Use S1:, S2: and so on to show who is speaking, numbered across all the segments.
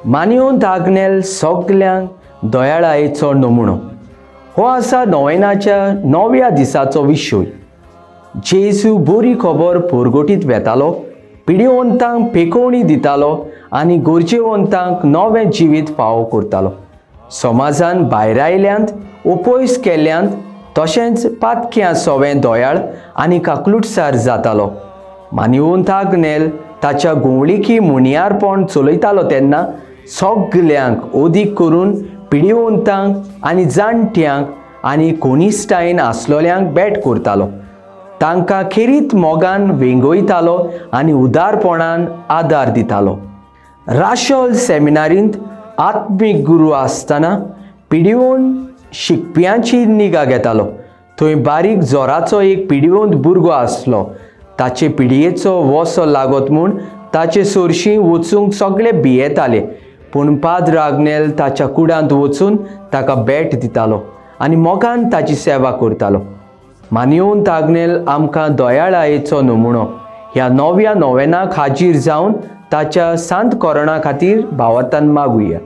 S1: मानियोंत आग्नेल सगल्यांक दयाळायेचो नमुनो हो आसा नोवेनाच्या 9व्या दिसाचो विशय. जेजू बरी खबर पोरगोटीत वेतालो, पिडिवंतांक पेकोवणी दितालो आनी गरजेवंतांक नवें जिवीत फावो करतालो. समाजान भायर आयल्यांत, ओपयस केल्ल्यांत, तशेंच पातक्या सवें दोयाळ आनी काकलुटसार जातालो. मानिवंत आग्नेल ताच्या गुंवळिकी मुनियारपण चलयतालो तेन्ना सगल्यांक ओदीक करून पिडिवंतांक आनी जाणट्यांक आनी कोनिश्टायेन आसलोल्यांक भेट करतालो. तांकां खेरीत मोगान वेंगयतालो आनी उदारपणान आदार दितालो. राशोल सेमिनारींत आत्मीक गुरू आसतना पिडिवोन शिकप्यांची निगा घेतालो. थंय बारीक जोराचो एक पिडिवंत भुरगो आसलो. ताचे पिडयेचो वसो लागत म्हूण ताचे सोरशीं वचूंक सगळे भियेताले, पूण पाद्र आग्नेल ताच्या कुडांत वचून ताका भेट दितालो आनी मोगान ताची सेवा करतालो. मानिवंत आग्नेल आमकां दयाळायेचो नमुनो ह्या 9व्या नोवेनाक हाजीर जावन ताच्या सांत कोरोना खातीर भावार्थान मागुया.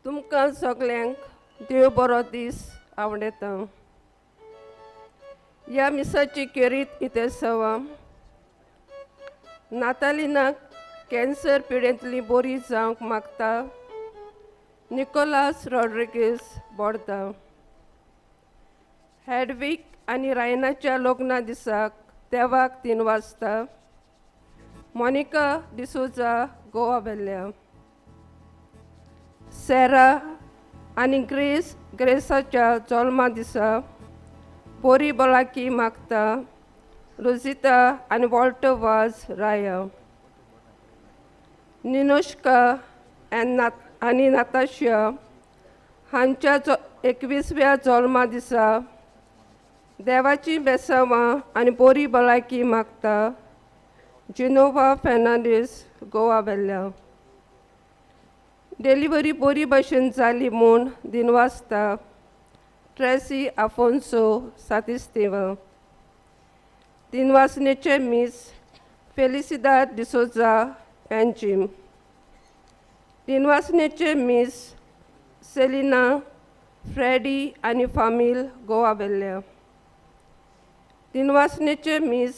S2: तुमकां सगल्यांक देव बरो दीस आवडेता. ह्या मिसाची खेरीत इथे सवा नातालिनाक कॅन्सर पिडेंतली बरी जावंक मागता निकोलास रॉड्रिगीस बोर्दा. हेडवीक आनी रायनाच्या लग्ना दिसाक देवाक 3 वाजता मोनिका डिसोजा गोवा वेल्ल्या. सेरा आनी ग्रेसाच्या जल्मा दिसा बरी भलायकी मागता रोजिता आनी वॉल्टर वाज राया. निनोश्का आनी नाताशिया हांच्या 21व्या जल्मा दिसा देवाची बेसावां आनी बरी भलायकी मागता जिनोवा फेर्नांडीस गोवा वेल्ल्या. डिलिव्हरी बरी भाशेन जाली म्हूण दिनवासता ट्रेसी आफोन्सो सातिस्तेवा. दिनवासनेचे मिस फेलिसिदाद डिसोजा पेंजीम. दिनवासनेचे मिस सेलिना फ्रेडी आनी फामील गोवा वेल्ल्या. दिनवासनेचे मिस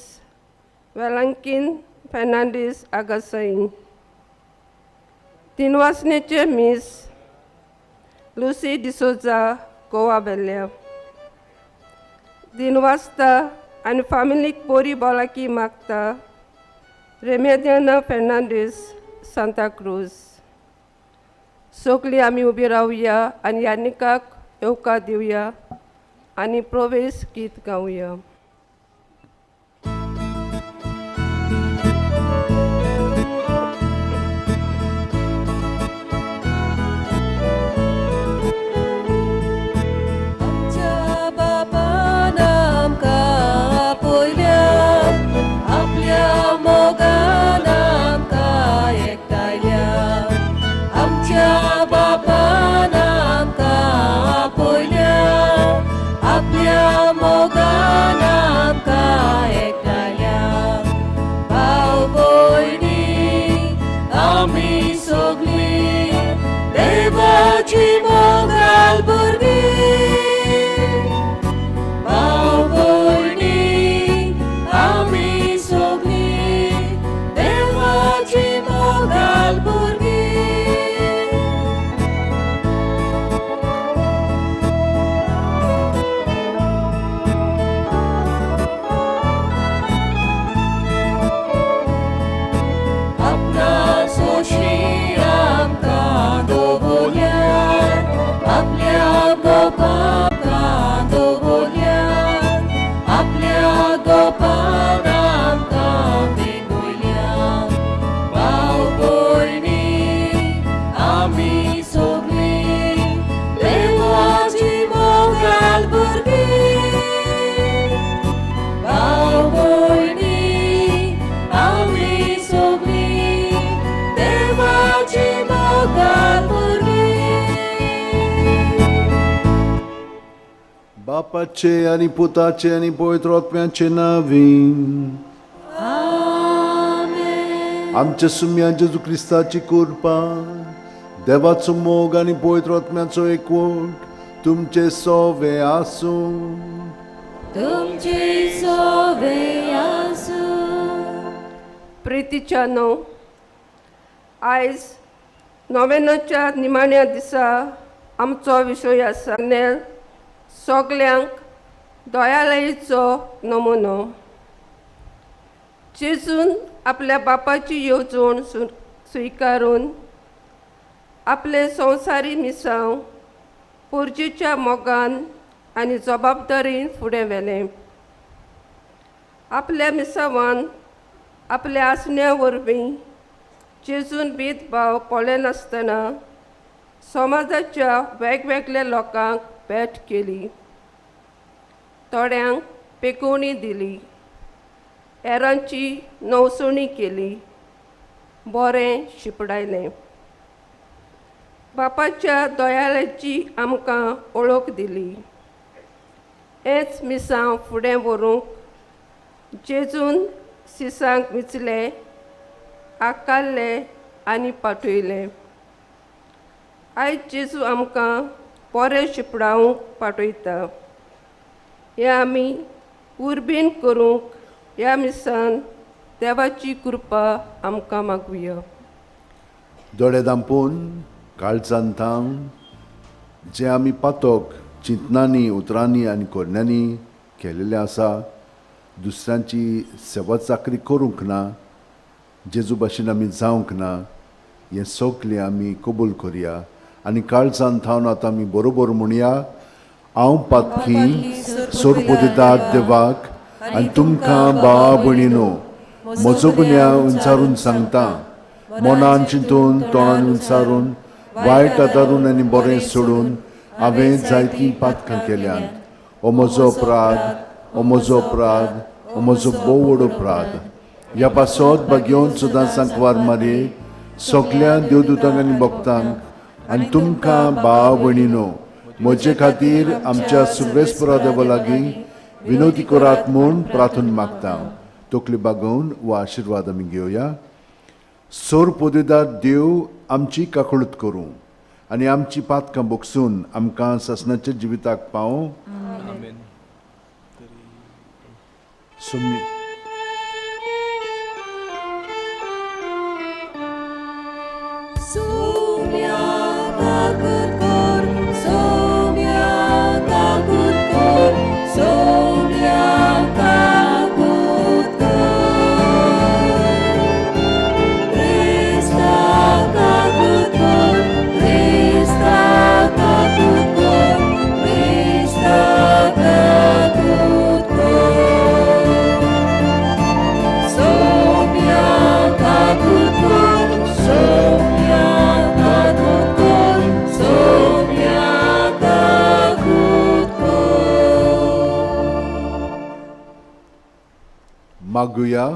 S2: वेलांकीन फेर्नांडीस आगासाईन. दिनवासनेचे मिस लुसी डिसोजा गोवा बेल्ल्या दिनवासता आनी फॅमिलीक बरी भलायकी मागता रेमेदियाना फेर्नांडीस सांता क्रूज. सगळीं आमी उबी रावया आनी यानिकाक येवकार दिवया आनी प्रवेश गीत गावया.
S3: बापाचे आणि पुताचे आणि पवित्र आत्म्याचे नावीन आमच्या सुम्या जेजू क्रिस्ताची कृपा देवाचो मोग आणि पवित्र आत्म्याचो एकवट तुमचे सोवे आसूं.
S2: प्रितीच्या न्हू आयज नोवेनाच्या निमाण्या दिसा आमचो विशय आसा नेल सगल्यांक दयाळायेचो नमुनो. जेजून आपल्या बापाची येवजण स्विकारून आपले संवसारी मिसांव पुर्जेच्या मोगान आनी जबाबदारीन फुडें व्हेलें. आपल्या मिसावान आपल्या आसण्या वरवीं जेजून भेदभाव पळय नासतना समाजाच्या वेगवेगळ्या लोकांक भेट केली. थोड्यांक पेकोवणी दिली, हेरांची नवसणी केली, बरें शिपडायलें. बापाच्या दयाळेची आमकां ओळख दिली. हेच मिसांव फुडें व्हरूंक जेजून सिसांक विचले, आकारले आनी पाठयले. आयज जेजू आमकां बरें शिपडावंक पाठयता. हें आमी उर्बेन करूंक ह्या मिसान देवाची कृपा आमकां मागुया.
S3: दोळे धांपून काळजांत थांब जे आमी पातोक चिंतनांनी उतरांनी आनी कोरण्यांनी केलेलें आसा. दुसऱ्यांची सेवा चाकरी करूंक ना, जेजू भाशेन आमी जावंक ना, हें सगलें आमी कबूल करया आनी काळजांत थावन आतां आमी बरोबर म्हणया. हांव पातकी सोरपोदितात देवाक आनी तुमकां भावा भयणीनो म्हजो गुन्यांव विचारून सांगता. मनान चिंतून तोंडान विचारून वायट आदारून आनी बरें सोडून हांवें जायतीं पातकां केल्यात. हो म्हजो अपराध, हो म्हजो अपराध, हो म्हजो भोव व्हड अपराध. ह्या पासत भाग्योन सुद्दां सांकवार मारये सगल्या देवदूतांक आनी भक्तांक आनी तुमकां भाव भयणीनो म्हजे खातीर आमच्या सुर्वेस्परा देवा लागीं विनोदी करात म्हूण प्रार्थना मागता. तकली बागोवन हो आशिर्वाद आमी घेवया. सोर पोदेदार देव आमची काकळूत करूं आनी आमची पातकां बोगसून आमकां ससनाच्या जिविताक पावो.
S4: So
S3: मागुया.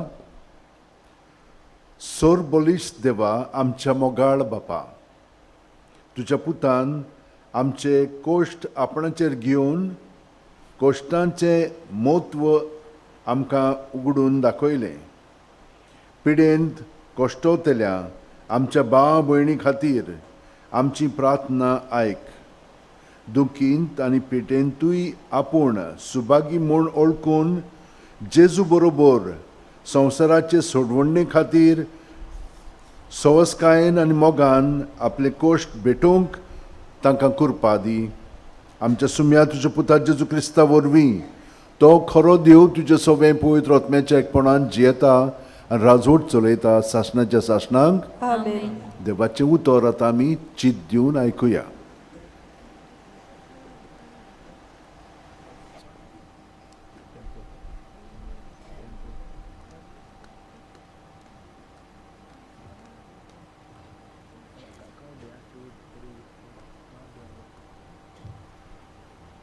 S3: सोर बलिश्ट देवा आमच्या मोगाळ बापा, तुज्या पुतान आमचे कोश्ट आपणाचेर घेवन कोश्टांचें म्हत्व आमकां उगडून दाखयलें. पिडेंत कोश्टवतल्या आमच्या भाव भयणी खातीर आमची प्रार्थना आयक. दुखींत आनी पिडेंतूय आपूण सुभागी म्हूण ओळखून जेजू बरोबर संवसाराचे सोडवणे खातीर सवस्कायेन आनी मोगान आपले कोश्ट भेटोवंक तांकां कुरपा दी. आमच्या सुम्या तुज्या पुता जेजू क्रिस्ता वरवीं तो खरो देव तुजे सवें पवित्र आत्म्याच्या एकपणान जियेता आनी राजवट चलयता सासणाच्या सासणांक.
S2: आमेन.
S3: देवाचें उतर आतां आमी चित दिवन आयकुया.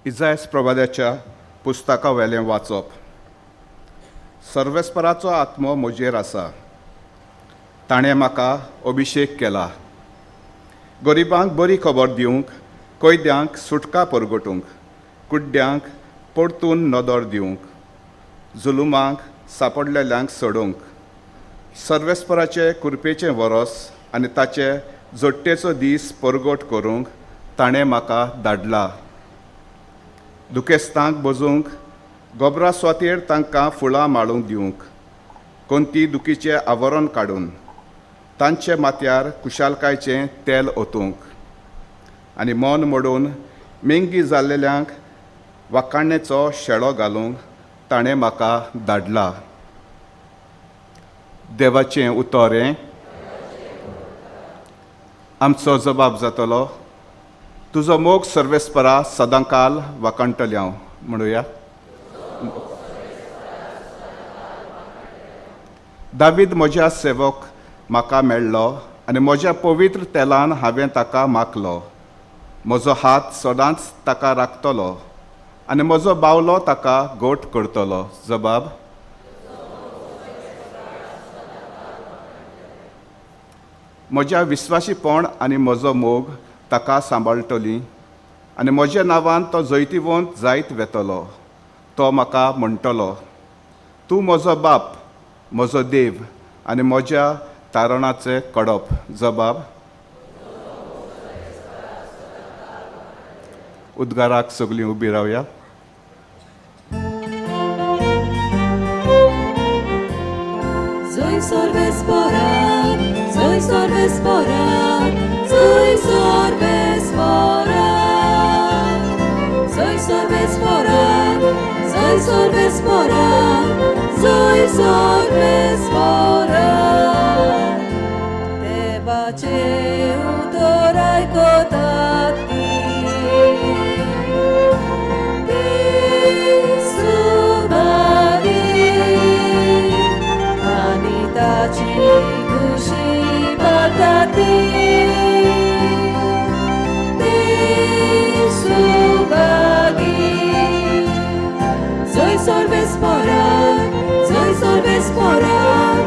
S4: इजायस प्रवाद्याच्या पुस्तका वेलें वाचप. सर्वेस्पराचो आत्मो म्हजेर आसा. ताणें म्हाका अभिशेक केला, गरिबांक बरी खबर दिवंक, कैद्यांक सुटका परगटूंक, कुड्ड्यांक परतून नदर दिवंक, जुलुमांक सापडलेल्यांक सोडूंक. सर्वेस्पराचे कुरपेचें वरस आनी ताचे जोडटेचो दीस परगट करूंक ताणें म्हाका धाडला. दुखेस्तांक बजूंक, गोबरा स्वातेर तांकां फुलां माळूंक दिवंक, कोणती दुखीचें आवरण काडून तांचे माथ्यार कुशालकायेचें तेल ओतूंक, आनी मन मोडून मेंगी जाल्लेल्यांक वाखाणणेचो शेळो घालूंक ताणें म्हाका धाडला. देवाचें उतर हें. आमचो जबाब जातलो, तुजो मोग सर्वेस्परा सदांकाल वाखाणटलें हांव. म्हणुया. दावीद म्हज्या सेवक म्हाका मेळ्ळो आनी म्हज्या पवित्र तेलान हांवें ताका मागलो. म्हजो हात सदांच ताका राखतलो आनी म्हजो बावलो ताका गोठ करतलो. जबाब. म्हज्या विस्वाशीपण आनी म्हजो मोग ताका सांबाळटली आनी म्हज्या नांवान तो जैतिवंत जायत वेतलो. तो म्हाका म्हणटलो, तूं म्हजो बाप, म्हजो देव आनी म्हज्या तारणाचें कडप. जबाब. उद्गाराक सगळीं उबी रावया.
S5: Soy sorbesporan, soy sorbesporan, soy sorbesporan, soy sorbesporan, soy sorbesporan, soy sorbesporan. Devace utorai kotati, Kushi batati, subagi. Soy sorbesporan, soy sorbesporan,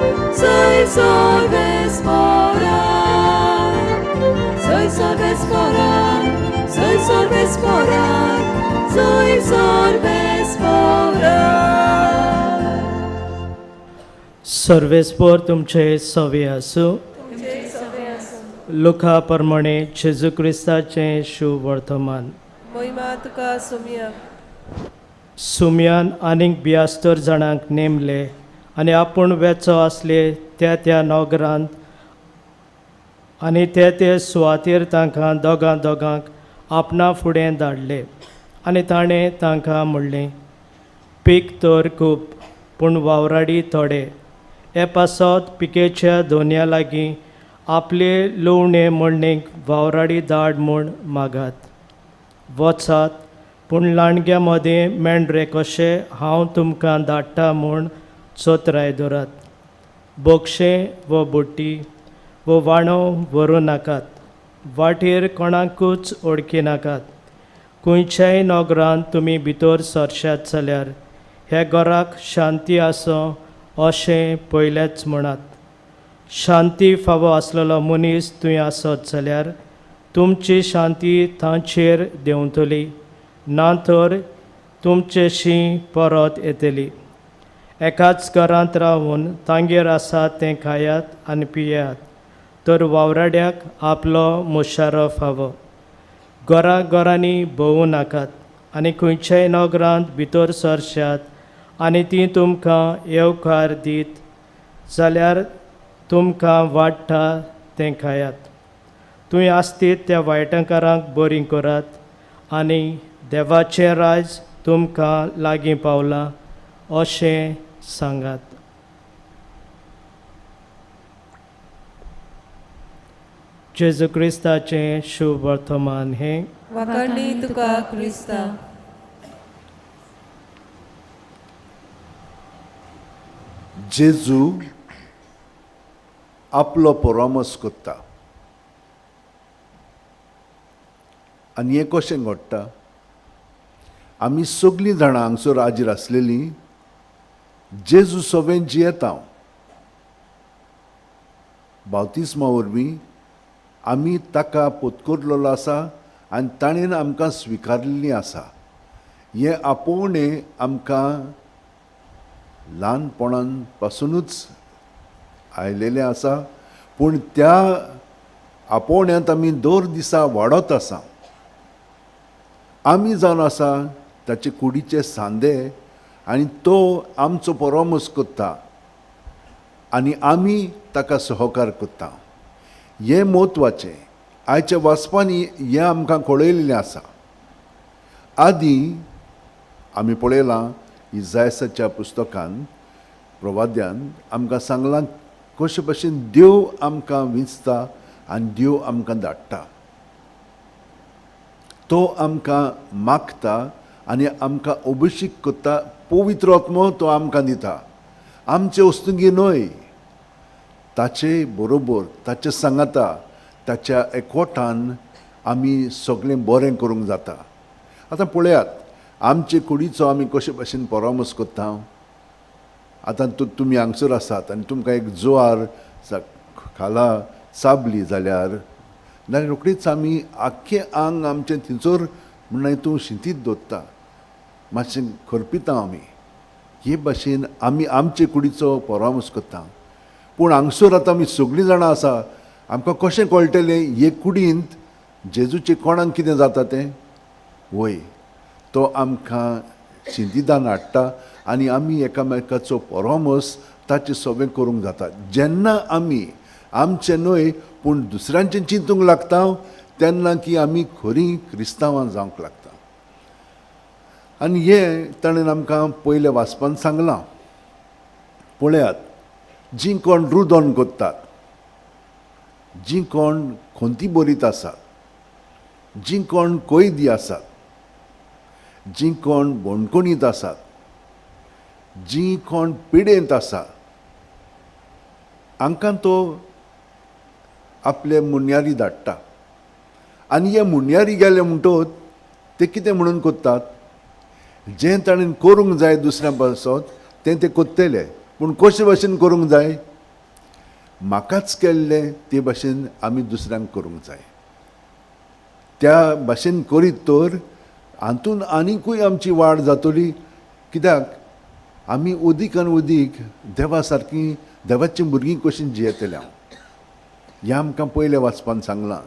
S5: soy sorbesporan, soy sorbesporan, soy sorbesporan, soy sorbesporan.
S6: सर्वेस्पर तुमचे सवे आसूं. लोका प्रमाणे जेजू क्रिस्ताचें शुभ वर्तमान.
S2: महिमा तुका सुमिया.
S6: सुमयान आनीक 72 जाणांक नेमले आनी आपूण वेचो आसले त्या नोगरांत आनी ते सुवातेर तांकां दोगांक आपणा फुडें धाडले. आनी ताणें तांकां म्हणलें, पीक तर खूब पूण वावराडी थोडे. हे पासत पिकेच्या दोनया लागीं आपले लुवणे मळणेक वावराडी धाड म्हूण मागात. वचात, पूण लांडग्या मदें मेंढरे कशें हांव तुमकां धाडटा म्हूण चोत्राय दवरात. बोक्षे वो बुट्टी वो वाणो व्हरूं नाकात. वाटेर कोणाकूच ओळखी नाकात. खंयच्याय नोगरांत तुमी भितर सरशात जाल्यार हे घराक शांती आसो अशें पयलेच म्हणात. शांती फावो आसलेलो मनीस तुवें आसत जाल्यार तुमची शांती तांचेर देंवतली, ना तर तुमचेशी परत येतली. एकाच घरांत रावून तांगेर आसा तें खायात आनी पियात, तर वावराड्याक आपलो मुशारो फावो. घरांनी भोंवू नाकात आनी खंयच्याय नगरांत भितर सरशात आनी ती तुमकां येवकार दीत जाल्यार तुमकां वाडटा तें खायात. तुवें आसतीत त्या वायटकारांक बरी करात आनी देवाचें राज तुमकां लागीं पावलां अशें सांगात. जेजू क्रिस्ताचें शुभ वर्तमान हें
S5: वखणी तुका क्रिस्ता.
S3: जेजू आपलो परामर्श करता आनी हें कशें घडटा. आमी सगळीं जाणां हांगसर हाजीर आसलेलीं जेजू सवें जियेता. बावतिस्मा वरवीं आमी ताका पोतकरलेलो आसा आनी ताणेन आमकां स्विकारलेलीं आसा. हें आपोवणें आमकां ल्हानपणान पासुनूच आयलेलें आसा, पूण त्या आपोवण्यांत आमी दर दिसा वाडत आसा. आमी जावन आसा ताचे कुडीचे सांदे आनी तो आमचो परामर्श करता आनी आमी ताका सहकार करता. हें म्हत्वाचें. आयच्या वाचपांनी हें आमकां कळयलेलें आसा. आदीं आमी पळयलां इजायासाच्या पुस्तकांत प्रवाद्यान आमकां सांगलां कशे भशेन देव आमकां विंचता आनी देव आमकां धाडटा. तो आमकां मागता आनी आमकां अभिशीक करता. पवित्र आत्मो तो आमकां दिता. आमचे वस्तुंगी न्हय, ताचे बरोबर, ताचे सांगाता, ताच्या एकवटान आमी सगळें बरें करूंक जाता. आतां पळयात आमचे कुडीचो आमी कशे भशेन परामर्श करता. आतां तुमी हांगसर आसात आनी तुमकां एक जुवार खाला चाबली जाल्यार रोखडीच आमी आख्खें आंग आमचें थिंचोर म्हणून हितून शिंतीत दवरता, मातशें खरपिता आमी. हे भाशेन आमी आमचे कुडीचो परामर्श करता. पूण हांगसर आतां आमी सगळीं जाणां आसा, आमकां कशें कळटलें हे कुडींत जेजूचें कोणाक कितें जाता तें? वय, तो आमकां शिंतिदान हाडटा आनी आमी एकामेकाचो परामर्श ताचें सगळें करूंक जाता. जेन्ना आमी आमचें न्हय पूण दुसऱ्यांचें चिंतूंक लागता तेन्ना की आमी खरीं क्रिस्तांवां जावंक लागता. आनी हें ताणें आमकां पयले वाचपान सांगलां. पळयात, जीं कोण रुदन कोत्तात, जीं कोण खोंती बरीत आसात, जीं कोण कोयदी आसात, जीं कोण बोणकोणीत आसात, जीं कोण पिडेंत आसात, हांकां तो आपले मुन्यारी धाडटा. आनी हे मुन्यारी गेले म्हणटोच ते कितें म्हणून कोत्तात? जें ताणें करूंक जाय दुसऱ्यां पासत तें ते कोत्तेले, पूण कशे भशेन करूंक जाय? म्हाकाच केल्लें ते भाशेन आमी दुसऱ्यांक करूंक जाय. त्या भाशेन करीत तर हातून आनिकूय आमची वाड जातली. कित्याक आमी उदीक आनी उदीक देवा सारकीं देवाचीं भुरगीं कशीं जियेतल्या हें आमकां पयले वाचपान सांगलां.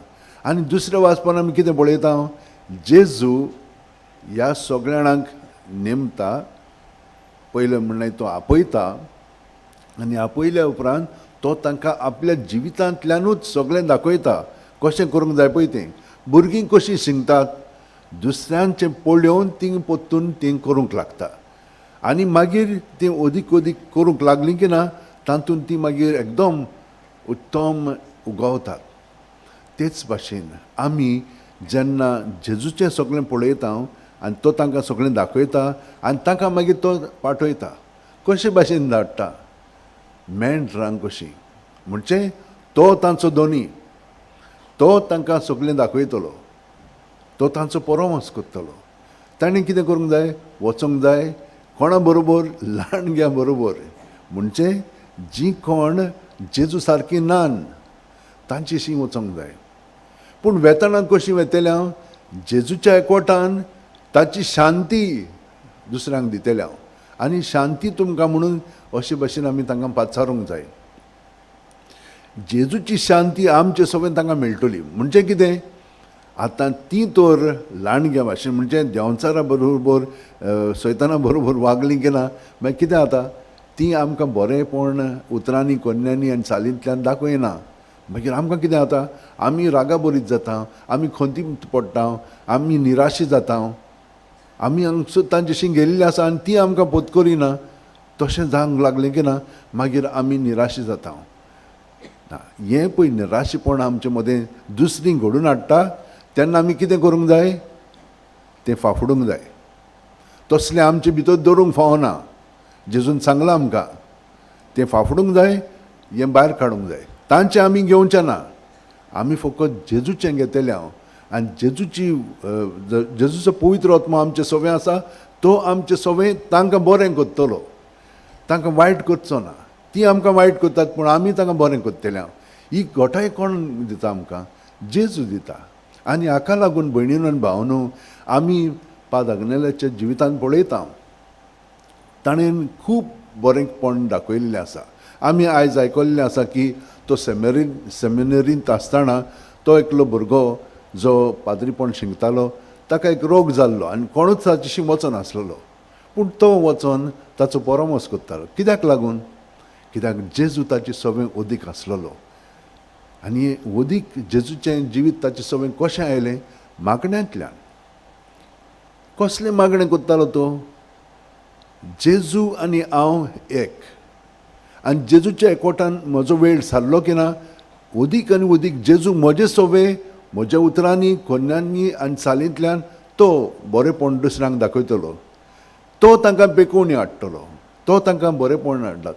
S3: आनी दुसऱ्या वाचपान आमी कितें पळयता? जेजू ह्या सगळ्यांक नेमता. पयलें म्हणल्यार तो आपयता आनी आपयल्या उपरांत तो तांकां आपल्या जिवितांतल्यानूच सगळें दाखयता कशें करूंक जाय पळय तें. भुरगीं कशीं शिंगतात, दुसऱ्यांचें पळोवन तीं पोत्तून तीं करूंक लागता आनी मागीर तीं ओदीक ओदीक करूंक लागलीं की ना, तातूंत तीं मागीर एकदम उत्तम उगवतात. तेच भाशेन आमी जेन्ना जेजूचें सगळें पळयता आनी तो तांकां सगळें दाखयता आनी तांकां मागीर तो पाठयता. कशे भाशेन धाडटा? मेंढरांक कशी, म्हणजे तो तांचो दोनी, तो तांकां सगळें दाखयतलो, तो तांचो परामर्श करतलो. ताणें कितें करूंक जाय? वचूंक जाय कोणा बरोबर? ल्हानग्या बरोबर, म्हणजे जी कोण जेजू सारकी नान तांची शी वचोंक जाय. पूण वेतनां कशीं वेतल्या जेजूच्या एकवटान ताची शांती दुसऱ्यांक दितल्या आनी शांती तुमकां म्हणून अशे भशेन आमी तांकां पाचारूंक जाय. जेजूची शांती आमचे सगळें तांकां मेळटली. म्हणजे कितें आतां ती तर ल्हानग्या भाशेन म्हणजे देंवचारा बरोबर सैताना बरोबर वागलीं की ना मागीर कितें जाता ती आमकां बरेंपण उतरांनी कोन्यांनी आनी चालींतल्यान दाखयना. मागीर आमकां कितें जाता आमी रागा बरीत जाता, आमी खोंतीत पडटा, आमी निराशी जाता, आमी हांगसर तांचेशी गेल्लीं आसा आनी ती आमकां पोतकरिना. तशें जावंक लागलें की ना मागीर आमी निराशी जाता. हें पळय निराशीपण आमचे मदें दुसरी घडून हाडटा तेन्ना आमी कितें करूंक जाय तें फाफडूंक जाय. तसलें आमचे भितर दवरूंक फावना. जेजून सांगलां आमकां तें फाफडूंक जाय, हें भायर काडूंक जाय. तांचें आमी घेवचें ना. आमी फकत जेजूचें घेतलें आनी जेजूचो पवित्र आत्मा आमचें सगळें आसा तो आमचें सगळें तांकां बरें करतलो. तांकां वायट करचो ना. ती आमकां वायट करतात पूण आमी तांकां बरें करतलें. ही घोटाय कोण दिता आमकां? जेजू दिता. आनी हाका लागून भयणीनो आनी भावनो आमी पाद अग्नेलाच्या जिवितान पळयता ताणें खूब बरेंपण दाखयल्लें आसा. आमी आयज आयकल्लें आसा की तो सेमिनरींत आसतना तो एकलो भुरगो जो पाद्रीपण शिंगतालो ताका एक रोग जाल्लो आनी कोणूच ताचेशी वचनासलेलो. पूण तो वचोन ताचो परामर्श करतालो. कित्याक लागून? कित्याक जेजू ताची सगळें ओदीक आसलेलो आनी ओदीक जेजूचें जिवीत ताचें सगळें कशें आयलें? मागण्यांतल्यान. कसलें मागणें करतालो तो? जेजू आनी हांव एक. आनी जेजूच्या एकवटान म्हजो वेळ सारलो की ना ओदीक आनी ओदीक जेजू म्हजें सगळें म्हज्या उतरांनी खोन्यांनी आनी चालींतल्यान तो बरेंपण दुसऱ्यांक दाखयतलो. तो तांकां बेकोवणी हाडटलो. तो तांकां बरेंपण हाडलात.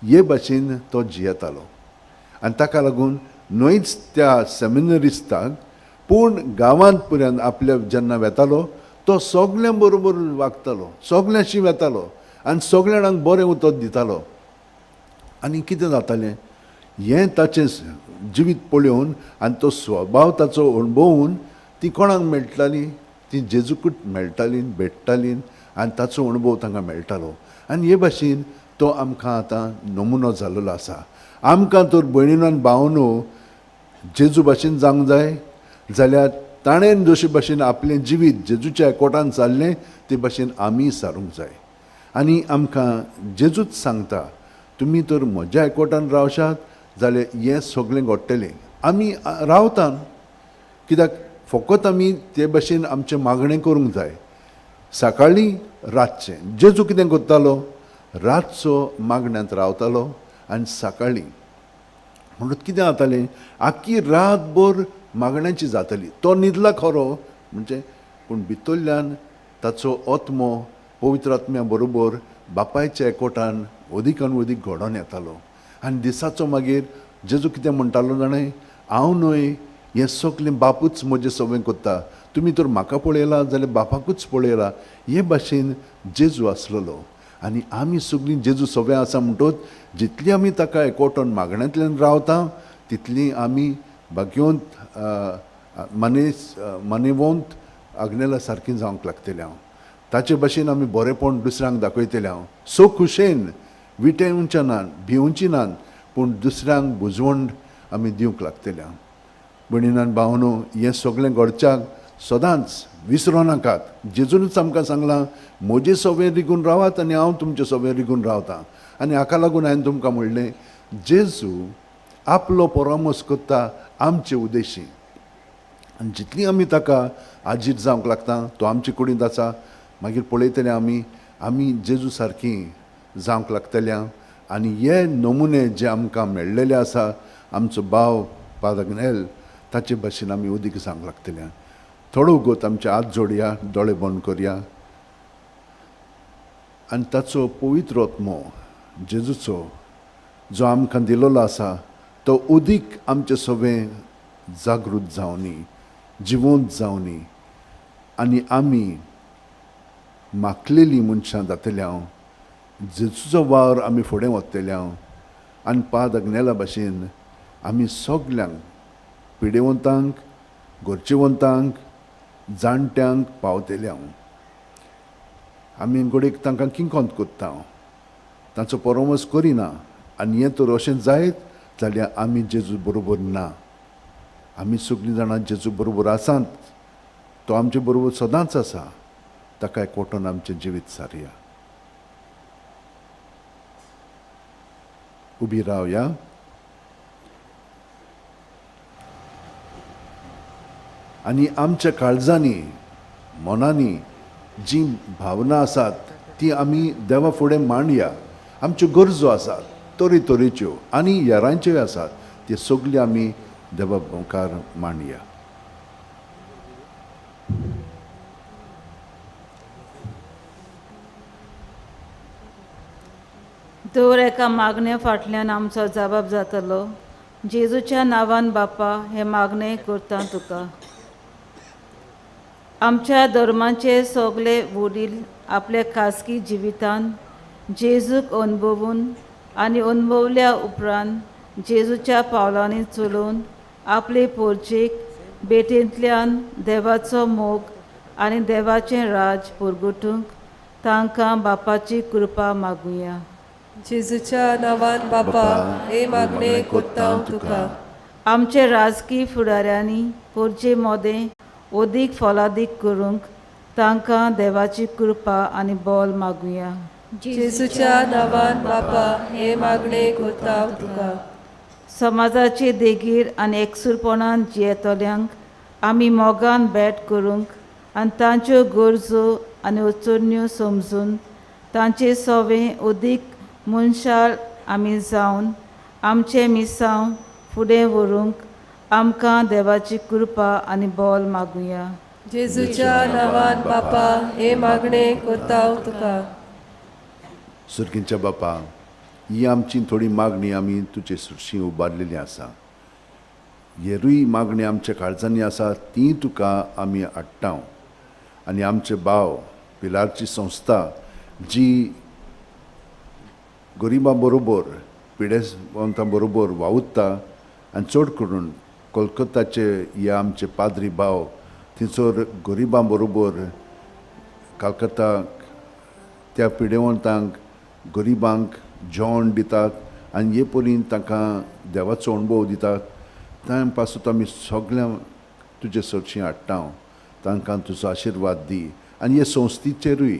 S3: हे भाशेन तो जियेतालो. आनी ताका लागून न्हयच त्या सेमिनरिस्ताक पूण गांवांत पर्यंत आपल्या जेन्ना वेतालो तो सगळ्यां बरोबर वागतालो, सगळ्यांशी वेतालो आनी सगळ्या जाणांक बरें उतर दितालो. आनी कितें जातालें हें ताचें जिवीत पळोवन आनी तो स्वभाव ताचो अणभवून ती कोणाक मेळटाली? ती जेजूकूच मेळटाली, भेटटाली आनी ताचो अणभव तांकां मेळटालो. आनी हे भाशेन तो आमकां आतां नमुनो जाल्लो आसा. आमकां तर भयणीनो आनी भावनो जेजू भाशेन जावंक जाय जाल्यार ताणें जशे भाशेन आपलें जिवीत जेजूच्या एकवटान जाल्लें ते भाशेन आमी सारूंक जाय. आनी आमकां जेजूच सांगता तुमी तर म्हज्या एकवटान रावशात जाल्यार हें सगळें घडटलें. आमी रावता कित्याक फकत आमी ते भाशेन आमचें मागणें करूंक जाय. सकाळीं रातचें जेजू कितें करतालो? रातचो मागण्यांत रावतालो आनी सकाळीं म्हणून कितें जातालें आख्खी रातभर मागण्यांची जाताली. तो न्हिदला खरो म्हणजे पूण भितरल्यान ताचो आत्मो पवित्र आत्म्या बरोबर बापायच्या एकवटान ओदीकान ओदीक घडोवन येतालो. आनी दिसाचो मागीर जेजू कितें म्हणटालो जाणें हांव न्हय हें सगळें बापूच म्हजें सगळें करता. तुमी तर म्हाका पळयला जाल्यार बापाकूच पळयला. हे भाशेन जेजू आसलेलो. आनी आमी सगळीं जेजू सगळें आसा म्हणटच जितली आमी ताका एकवटान मागण्यांतल्यान रावता तितली आमी भाग्यवंत मानेवंत अग्नेला सारकीं जावंक लागतलें. हांव ताचे भाशेन आमी बरेंपण दुसऱ्यांक दाखयतलें. हांव सो खुशेन विटेवचे नात, भिवची नात, पूण दुसऱ्यांक बुजवण आमी दिवंक लागतलें. भयणीनान भावनो हें सगळें घडच्याक सदांच विसरो नाकात. जेजूनच आमकां सांगलां म्हजें सगळें रिगून रावात आनी हांव तुमचें सगळें रिगून रावतां. आनी हाका लागून हांवें तुमकां म्हणलें जेजू आपलो परामर्श करता आमचे उद्देशी. आनी जितली आमी ताका आजीर जावंक लागता तो आमचे कुडींत आसा. मागीर पळयतले आमी जेजू सारकीं जावंक लागतल्या. आनी हे नमुने जे आमकां मेळ्ळेले आसा आमचो भाव पाद अग्नेल ताचे भाशेन आमी उदीक जावंक लागतल्या. थोडो वगत आमचे हात जोडया, दोळे बंद करया आनी ताचो पवित्र आत्मो जेजूचो जो आमकां दिलेलो आसा तो उदीक आमचें सगळें जागृत जावनी, जिवंत जावनी आनी आमी माखलेलीं मनशां जातल्या जेजूचो वावर आमी फुडें व्हरतल्या आनी पाद अग्नेला भाशेन आमी सगल्यांक पिडेवंतांक गोरचेवंतांक जाणट्यांक पावतल्या आमी गोडेक तांकां किंकोंत कोत्ता तांचो परमस करिना आनी हें तर अशें जायत जाल्यार आमी जेजू बरोबर ना आमी सगळीं जाणां जेजू बरोबर आसात तो आमचे बरोबर सदांच आसा ताका एकवटून आमचें जिवीत सारया उबी रावया आनी आमच्या काळजांनी मनांनी जी भावना आसात ती आमी देवा फुडें मांडया आमच्यो गरजो आसात तरेतरेच्यो आनी हेरांच्योय आसात त्यो सगल्यो आमी देवा मुखार मांडया
S5: दर एका मागणे फाटल्यान आमचो जबाब जातलो जेजूच्या नांवान बापा हे मागणे करता तुका आमच्या धर्माचे सगळे वडील आपल्या खासगी जिवितान जेजूक अनुभवून आनी अनुभवल्या उपरांत जेजूच्या पावलांनी चलोवन आपले पोरचेक बेटेंतल्यान देवाचो मोग आनी देवाचें राज पुरगुटूंक तांकां बापाची कृपा मागुया
S2: जेजूच्या नांवान बापा हे मागणे करता तुका
S5: आमचे राजकीय फुडाऱ्यांनी पोरचे मोदें अदीक फलादीक करूंक तांकां देवाची कृपा आनी बळ मागुया
S2: जेजूच्या नांवान बापा हे मागणे करता तुका
S5: समाजाचे देगीर आनी एकसुरपणान जियेतल्यांक आमी मोगान भेट करूंक आनी तांच्यो गरजो आनी अडचण्यो समजून तांचे सवें अदीक मनशाळ आमी जावन आमचे मिसांव फुडें व्हरूंक आमकां देवाची कृपा आनी बळ मागुया
S2: जेजूच्या नांवान बापा हे मागणे करता तुका
S3: सुर्गींच्या बापा ही आमची थोडी मागणी आमी तुजे सुरशी उबारलेली आसा हेरूय मागणी आमच्या काळजांनी आसा ती तुका आमी हाडटा आनी आमचे भाव पिलारची संस्था जी गरिबां बरोबर पिडेवंतां बरोबर वावुरता आनी चड करून कोलकत्ताचे हे आमचे पाद्री भाव थंयसर गरिबां बरोबर कलकत्ताक त्या पिडेवंतांक गरिबांक जेवण दितात आनी हे परीन तांकां देवाचो अणभव दितात त्या पासून आमी सगळ्यांक तुजे सरशी हाडटा तांकां तुजो आशिर्वाद दी आनी हे संस्थेचेरूय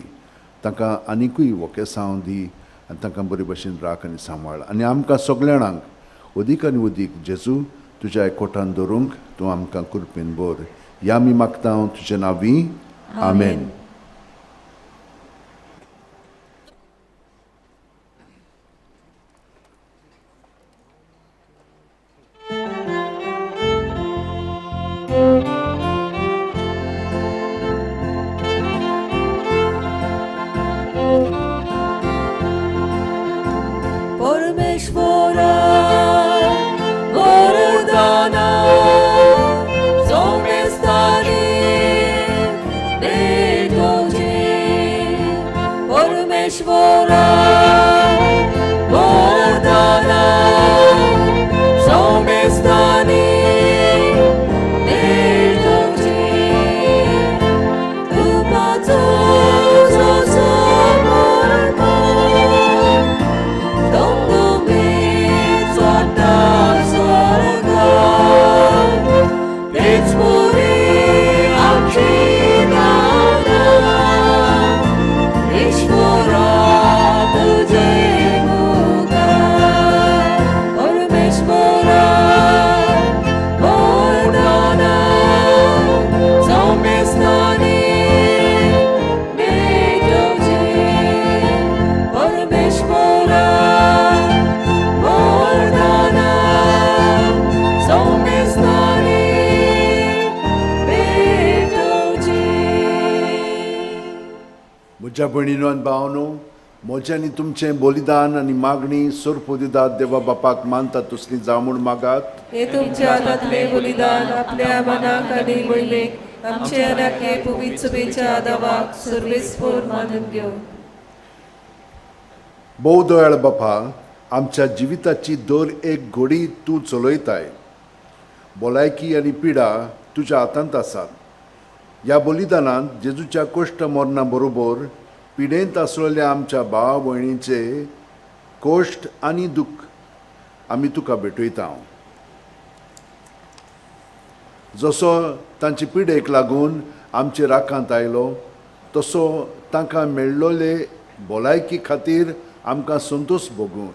S3: तांकां आनिकूय वोकेसांव दी आनी तांकां बरे भशेन राख आनी सांबाळ आनी आमकां सगळ्या जाणांक अदीक आनी अदीक जेजू तुज्या एकवटान दवरूंक तूं आमकां कृपेन बोर ह्या आमी मागता तुजे नांवी आमेन म्हज्या भयणीनो आनी भावांनो म्हजें आनी तुमचें बलिदान आनी मागणी सर्प दितात देवा बापाक मानता तसली जावं म्हूण मागात
S2: हे तुमच्या हातांतलें बलिदान आपल्या मनाक आनी वयलेक आमचे अनाके पवित्र सभेच्या आदावाक सर्वेस्पर मानून घेवं
S3: भोव दयाळ बापा, आमच्या जिविताची दर एक घडी तूं चलयताय. भलायकी आनी पिडा तुज्या हातांत आसात. ह्या बलिदानांत जेजूच्या कश्ट मरणा बरोबर पिडेंत आसलेल्या आमच्या भाव भयणीचे कश्ट आनी दूख आमी तुका भेटयता. जसो तांचे पिडेक लागून आमचे राखांत आयलो, तसो तांकां मेळ्ळोले भलायकी खातीर आमकां संतोश भोगूं.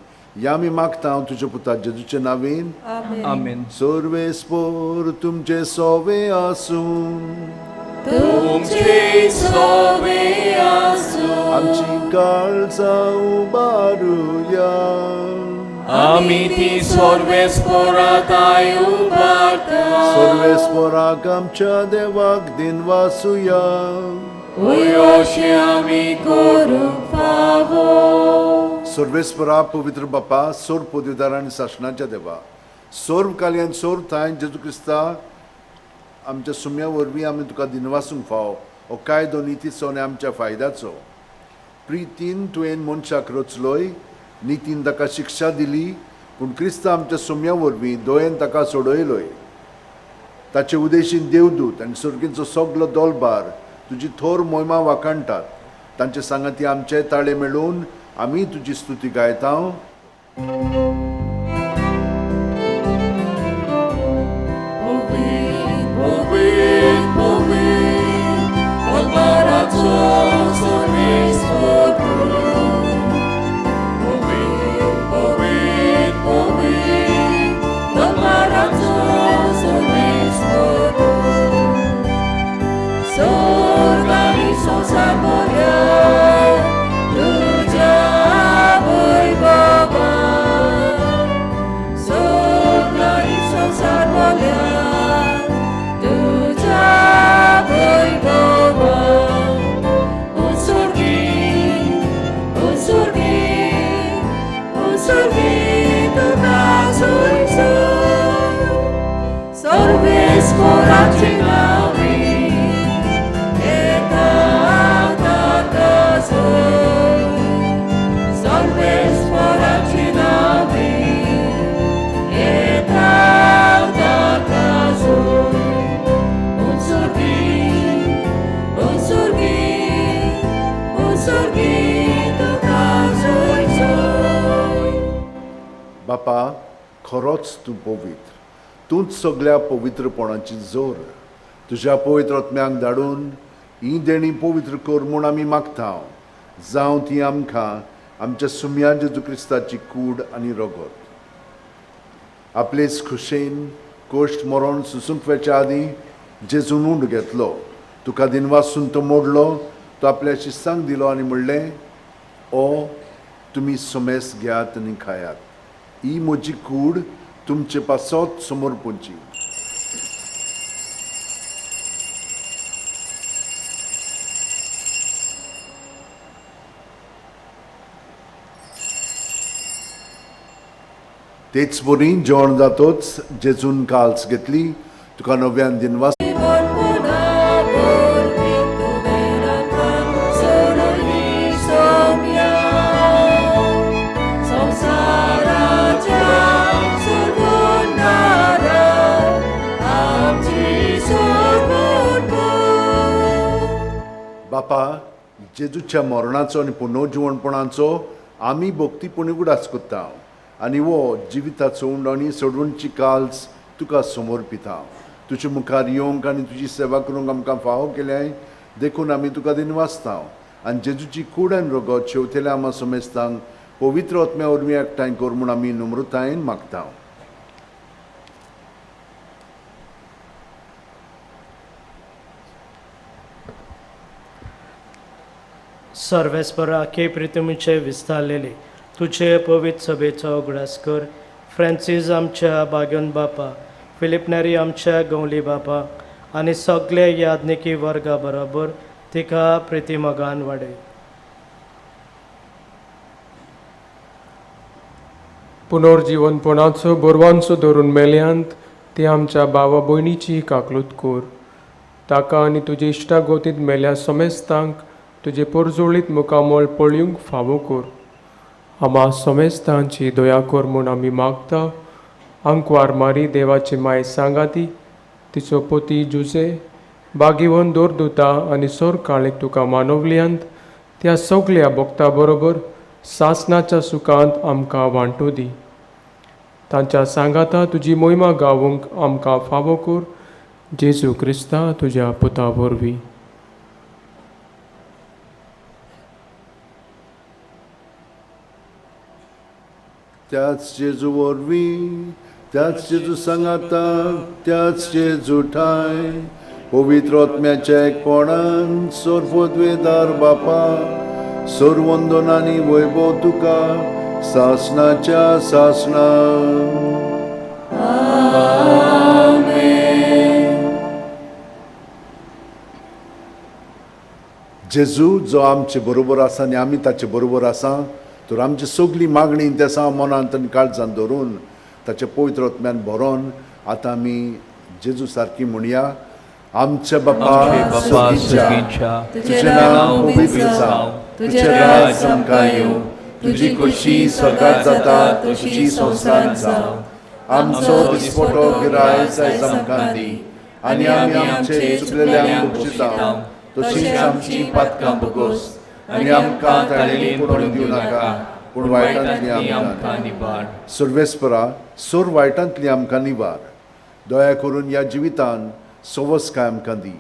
S3: या आमी मागता तुज्या पुता जेजूचे नांवेन.
S7: आमेन.
S3: सर्वेस्पोर तुमचे सोवे आसूं.
S8: तुमचे सोवे आसूं.
S3: आमची काळजां उबारुया.
S8: आमी ती सर्वेस्पोराकाय उबारता.
S3: सर्वेस्पोराक आमच्या देवाक दिनवासुया.
S8: अशें आमी करूंक फावो.
S3: सर्वेस्परा पवित्र बापा, सोर पदवीदार आनी शासनाच्या देवा, सोर काल्यान सोर थाय जेजू क्रिस्ता आमच्या सुम्या वरवीं आमी तुका दिनवासूंक फाव. हो कायदो नितीचो आनी आमच्या फायद्याचो. प्रितीन तुवें मनशाक रचलोय, नितीन ताका शिक्षा दिली, पूण क्रिस्ता आमच्या सुम्या वरवीं दोयेन ताका सोडयलोय. ताचे उदेशीन देवदूत आनी सर्गीचो सगलो दोलबार तुजी थोर मोहिमा वाखाणटात. तांचे सांगाती आमचे ताळे मेळून आमी तुजी स्तुती गायता. बापा, खरोच तूं पवित्र. तूंच सगळ्या पवित्रपणाची जोर. तुज्या पवित्र आत्म्याक धाडून ही देणी पवित्र कर म्हूण आमी मागता. जावं ती आमकां आमच्या सुम्या जेजू क्रिस्ताची कूड आनी रगत. आपलेच खुशेन कोश्ट मरण सुसूंक वेच्या आदीं जेजून उंड घेतलो. तुका दिनवासून तो मोडलो. तो आपल्या शिस्सांक दिलो आनी म्हणलें, ओ तुमी सोमेस घेयात आनी खायात. ही म्हजी कूड तुमचे पासत समोर पोंची. तेच बरी जेवण जातोच जेजून काल्स घेतली. तुका नव्यान दिनवास बापा, जेजूच्या मरणाचो आनी पुनर्जीवणपणाचो आमी भक्तीपणी उडास कोत्ता. आनी वो जिविताचो उंड आनी सोडवणची काल्स तुका समोर पिता. तुजे मुखार येवंक आनी तुजी सेवा करूंक आमकां फावो केल्याय देखून आमी तुका दिनवासता. आनी जेजूची कूड आनी रगत शेवतेल्या आमा समेस्तांक पवित्र आत्म्या वरवीं एकठांय कर म्हूण आमी नम्रतायेन मागता.
S6: सर्वेस्परा के प्रितमीचे विस्तारलेले तुझे पवित्र सभेचो उगडास कर. फ्रांसीस आमच्या बागोन बापा, फिलिप नॅरी आमच्या गवली बापा आनी सगळे यादनिकी वर्गा बरोबर तिका प्रितीमोगान वाडय.
S9: पुनर्जीवनपणाचो बोरवांचो धरून मेल्यांत ती आमच्या भावा भयणीची काकलूत कर. ताका आनी तुजे इश्टा गोतीत मेल्या समेस्तांक तुजे परजोळीत मुखामोल पळयूंक फावो कर. आम्हा समेस्तांची दया कर म्हूण आमी मागता. आंकवार मारी देवाची माय सांगाती, तिचो पोती जुजे बागीवन दोरदुता आनी सोर काळीक तुका मानवल्यांत त्या सगल्या भक्ता बरोबर सासणाच्या सुखांत आमकां वांटू दी. तांच्या सांगाता तुजी मोहिमा गावूंक आमकां फावो कर. जेजू क्रिस्ता तुज्या पुता वरवीं.
S3: त्याच जेजू वरवीं, त्याच जेजू सांगाता, त्याच जेजू ठाय पवित्र आत्म्याच्या एकपणान सर्वोद्वेदार बापा, सर्वंदनांनी वैभव तुका सासणाच्या सासणा. जेजू जो आमचे बरोबर आसा आनी आमी ताचे बरोबर आसा, तर आमची सगळी मागणी त्या मनांत आनी काळजांत धरून ताच्या पवित्र आत्म्यान भरोन आतां आमी जेजू सारकी म्हणया. आमच्या बापा सगळींच्या, तुझें नांव पवित्र जावं, तुझें राज आमकां येवं, तुजी खुशी स्वर्गांत जाता तशी संवसारांत जावं. आमचो दिसपटो गिराय आयज आमकां दी, आनी आमी आमचे चुकलेल्यांक बक्षिता तशींच आमची पातकां बगोस, आनी आमकां ताळेलीन पडूंक दिवं नाका, पूण वायटांतली आमकां निबार. सर्वेस्परा, सोर वायटांतली आमकां निबार. दया करून ह्या जिवितान सवस काय आमकां दी.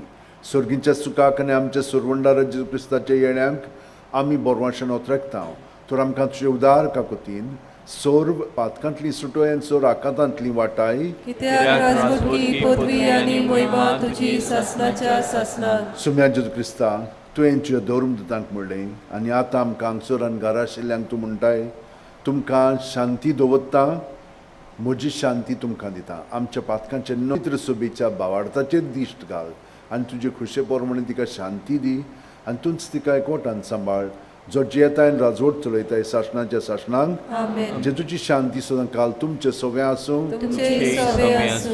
S3: सर्गींच्या सुखाक आनी आमच्या सुरवंडार जेजू क्रिस्ताच्या येण्याक आमी बोरवांशेन ओतरेकता. तर आमकां तुजे उदार काकुतीन सोर पातकांतली सुटोय आनी सोर आकांतांतली वाटाय,
S2: कित्याक राजवटी पदवी आनी महिमा तुजी सासणाच्या सासणांत.
S3: सुम्या जेजू क्रिस्ता, तुवें तुज्या दौरमदूतांक म्हणलें आनी आतां आमकां हांगसर आनी घरा आशिल्ल्यांक तूं म्हणटाय, तुमकां शांती दवरता, म्हजी शांती तुमकां दिता. आमच्या पातकांचे पवित्र सोबीच्या भावार्थाचेर दिश्ट घाल आनी तुजे खुशे पोरमणे तिका शांती दी, आनी तूंच तिका एकवटान सांबाळ. जो जेताय आनी राजवट चलयताय सासणाच्या सासणांक, जेजूची शांती सदां काल तुमचे सगळें आसूं.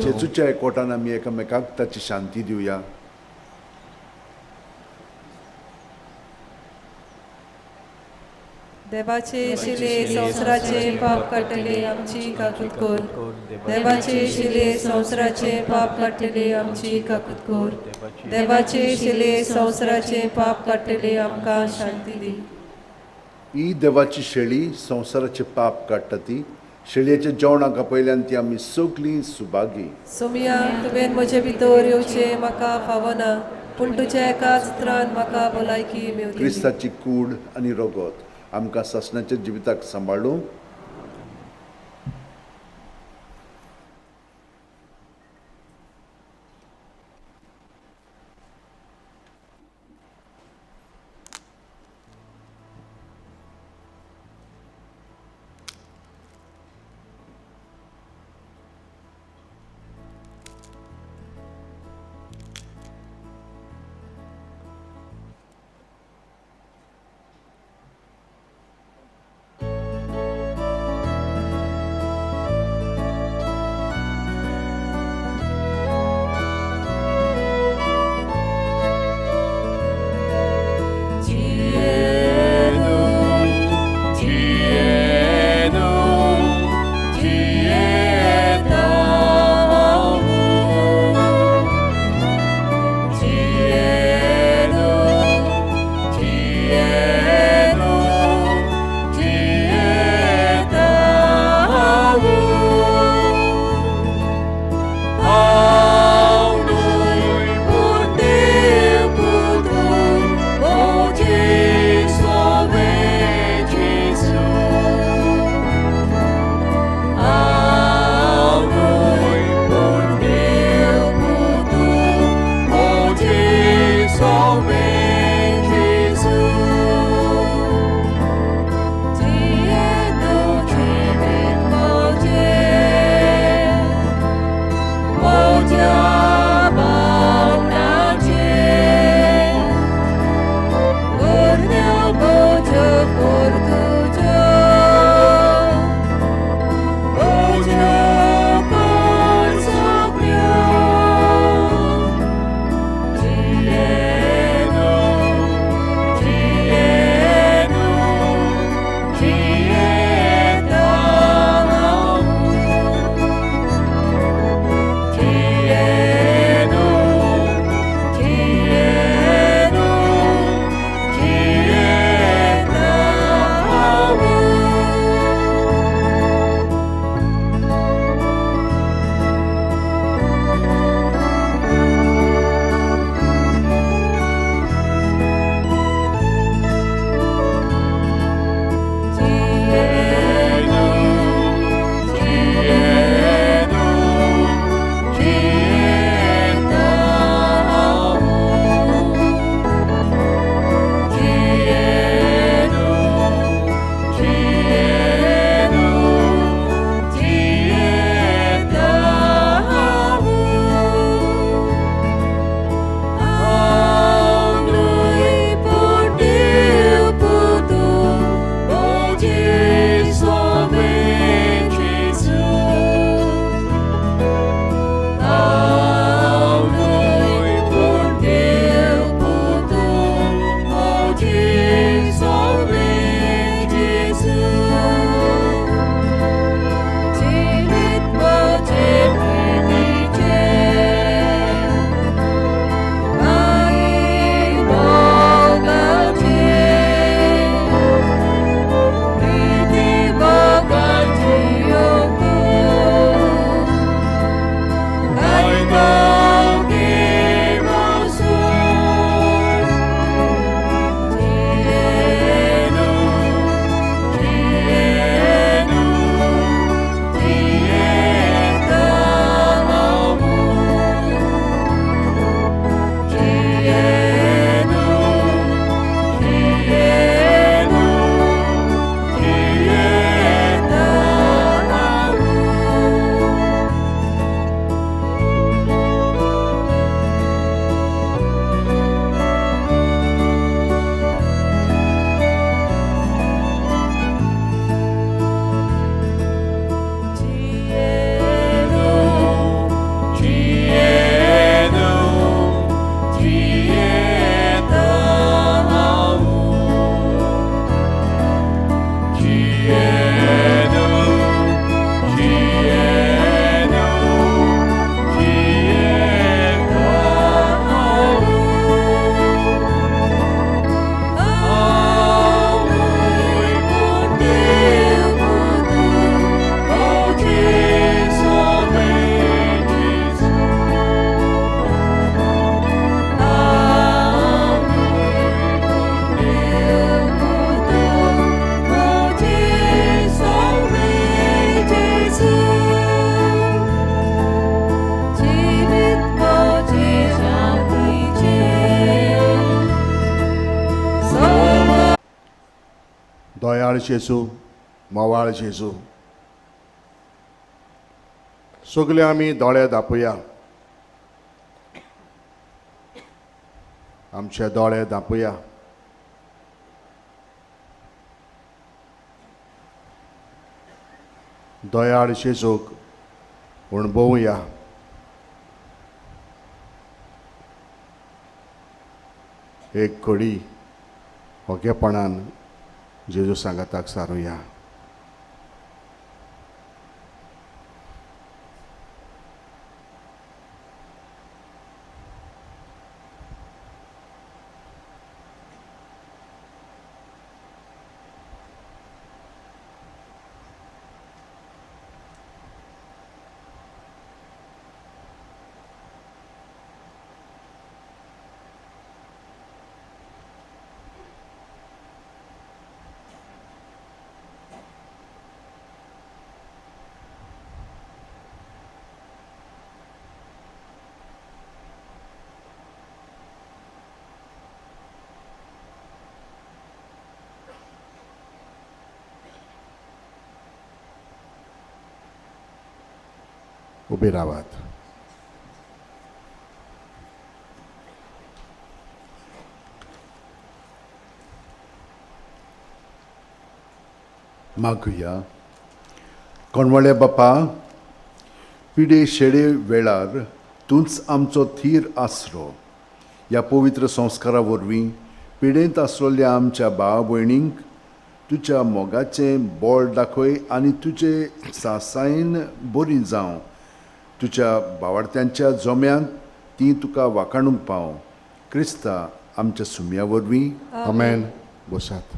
S3: जेजूच्या एकवटान आमी एकामेकाक ताची शांती दिवया.
S2: देवाचे शिले संवसाराचे पाप काडटले आमची काकूत कोर. देवाचे शिले संवसाराचे पाप काडटले आमची काकूत कोर. देवाचे शिले संवसाराचे पाप काडटले आमकां शांती दी.
S3: ही देवाची शेळी संवसाराचे पाप काडटा ती. शेळयेच्या जेवणाक पयल्यान ती आमी सगळीं सुभागी.
S2: सोमया, तुवें म्हजे भितर येवचें म्हाका फावना, पूण तुज्या एकाच उतरान म्हाका भलायकी मेळटली.
S3: क्रिस्ताची कूड आनी रगत आमकां सासणाच्या जिविताक सांबाळूंक दयाळ जेजू, मोवाळ जेजू, सगळे आमी दोळे धांपया. आमचे दोळे धांपया. दयाळ जेजूक अणभवुया. एक घडी ओगेपणान जेजू सांगाताक सारुया. उबे रावात. मागुया. कोणवळे बापा, पिडे शेडे वेळार तूंच आमचो थीर आसरो. ह्या पवित्र संस्कारा वरवीं पिडेंत आसलेल्या आमच्या भाव भयणींक तुज्या मोगाचें बोळ दाखय आनी तुजे सासायन बरी जावं. तुज्या भावार्थ्यांच्या जोम्यांत ती तुका वाखाणूंक पाव. क्रिस्ता आमच्या सुम्या वरवीं. आमेन. बसात.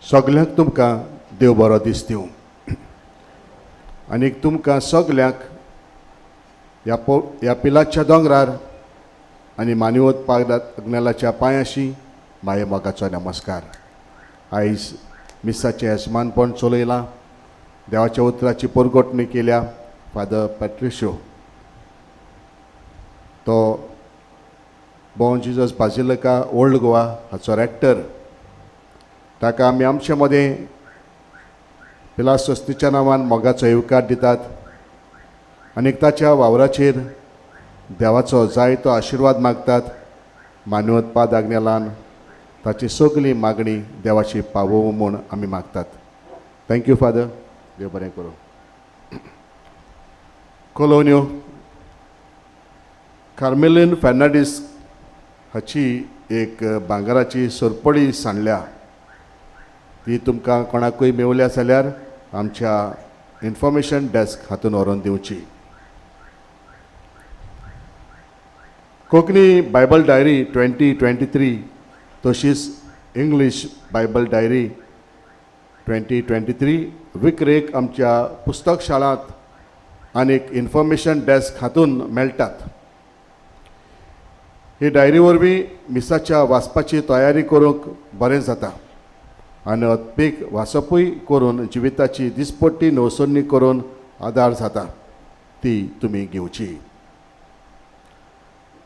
S3: सगल्यांक तुमकां देव बरो दीस दिवं. आनीक तुमकां सगल्यांक ह्या पिलाच्या दोंगरार आनी मानिवत पागदात अग्नेलाच्या पांयाशी माये मोगाचो नमस्कार. आयज मिसाचें येजमानपण चलयलां. देवाच्या उतराची परगोटणी केल्या फादर पॅट्रिशियो. तो बोन जिजस बाजिलिका ओल्ड गोवा हाचो रॅक्टर. ताका आमी आमचे मदें पिला स्वस्तीच्या नांवान मोगाचो येवकार दितात. आनीक ताच्या वावराचेर देवाचो जायतो आशिर्वाद मागतात. मानवत पाद आग्नेलान ताची सगली मागणी देवाची पावो म्हूण आमी मागतात. Thank you father. देव बरें करूं. कोलोन्यो कार्मेलीन फेर्नांडीस हाची एक भांगराची सरपळी सांडल्या. ती तुमकां कोणाकूय मेवल्या जाल्यार आमच्या इन्फॉर्मेशन डेस्क हातून व्हरून दिवची. कोंकणी बायबल डायरी 2023 तशीच इंग्लीश बायबल डायरी 2023 विक्रेक आमच्या पुस्तक शाळांत आनीक इन्फॉर्मेशन डेस्क हातून मेळटात. ही डायरी वरवीं मिसाच्या वाचपाची तयारी करूंक बरें जाता आनी अत्पीक वाचपूय करून जिविताची दिसपट्टी नवसोन्नी करून आदार जाता. ती तुमी घेवची.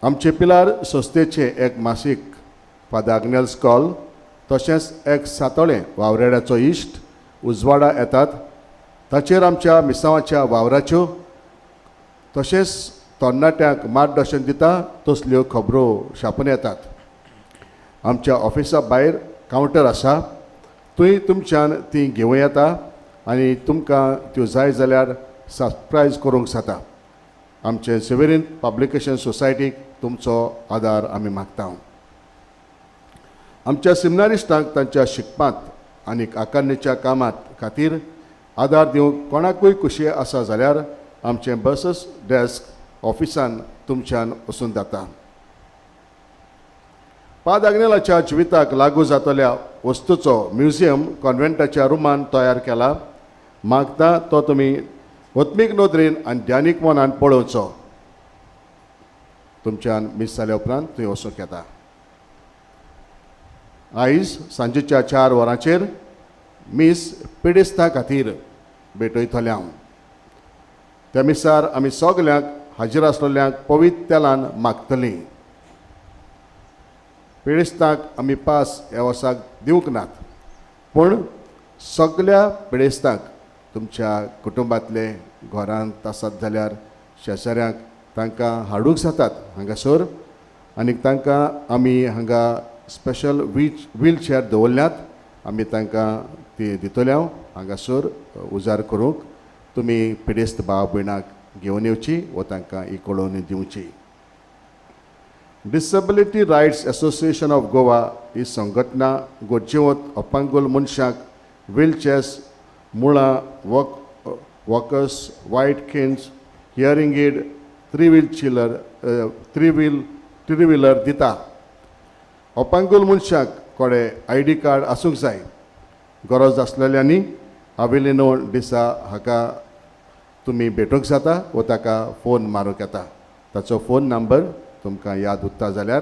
S3: आमचे पिलार संस्थेचे एक मासीक फादर आग्नेल स्कॉल तशेंच एक सातोळें वावरेड्याचो इश्ट उजवाडा येतात. ताचेर आमच्या मिसांवाच्या वावराच्यो तशेंच तरणाट्यांक मार्गदर्शन दिता तसल्यो खबरो छापून येतात. आमच्या ऑफिसा भायर कावंटर आसा. थंय तुमच्यान ती घेवं येता आनी तुमकां त्यो जाय जाल्यार सबस्क्रायब करूंक जाता. आमचे सेवेरीन पब्लिकेशन सोसायटीक तुमचो आदार आमी मागता. आमच्या सिमिनारिस्टांक तांच्या शिकपांत आनीक आकारणीच्या कामात खातीर आदार दिवंक कोणाकूय कुशी आसा जाल्यार आमचें बसस डेस्क ऑफिसान तुमच्यान वचून जाता. पाद आग्नेलाच्या जिविताक लागू जातल्या वस्तूचो म्युजियम कॉन्व्हेंटाच्या रुमान तयार केला. मागता तो तुमी वत्मीक नोदरेन आनी ध्यानीक मनान पळोवचो. तुमच्यान मिस जाल्या उपरांत थंय वचूंक येता. आयज सांजेच्या 4 वरांचेर मिस पिडेस्ता खातीर भेटयतले हांव. त्या मिसार आमी सगल्यांक हाजीर आसलेल्यांक पवित्र तेलान मागतलीं. पिडेस्तांक आमी पास ह्या वर्साक दिवंक नात, पूण सगळ्या पिडेस्तांक तुमच्या कुटुंबांतले घरांत आसात जाल्यार शेजाऱ्यांक तांकां हाडूंक जातात हांगासर, आनीक तांकां आमी हांगा स्पेशल व्हील चॅर दवरल्यात, आमी तांकां ती दितल्या हांगासर उजार करूंक. तुमी पिडेस्त भाव भयणाक घेवन येवची व तांकां ही कळोवणी दिवची. Disability rights association of Goa ही संघटना गोंयचेवत अपांगूल मनशाक व्हीलचॅर्स, मुळां, walkers, white canes, hearing aid, three wheeler दिता. अपांगूल मनशाक कोडे ID कार्ड आसूंक जाय. गरज आसलेल्यांनी आवेलिनो दिसा हाका तुमी भेटूंक जाता व ताका फोन मारूंक येता. ताचो फोन नंबर तुमकां याद उरता जाल्यार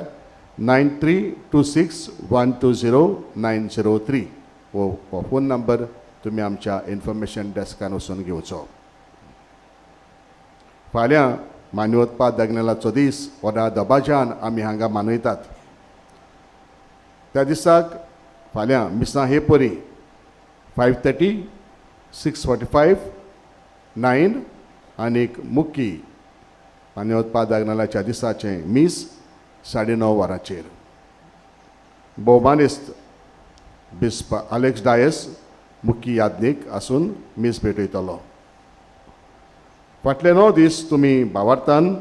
S3: 9326120903 हो फोन नंबर तुमी आमच्या इन्फॉर्मेशन डेस्कान वचून घेवचो. फाल्यां मान्योत्पाद अग्नेलाचो दीस व्हडा दबाज्यान आमी हांगा मनयतात. त्या दिसाक फाल्यां मिसां हे परी 5:30, 6:45, 9 आनीक मुक्की मान्योत्पाद अग्नेलाच्या दिसाचें मीस 9:30 वरांचेर. भोवमानिस्त बिस्प अलेक्स डायस मुख्य यादनीक आसून मीस भेटयतलो. फाटले 9 दीस तुमी भावार्थान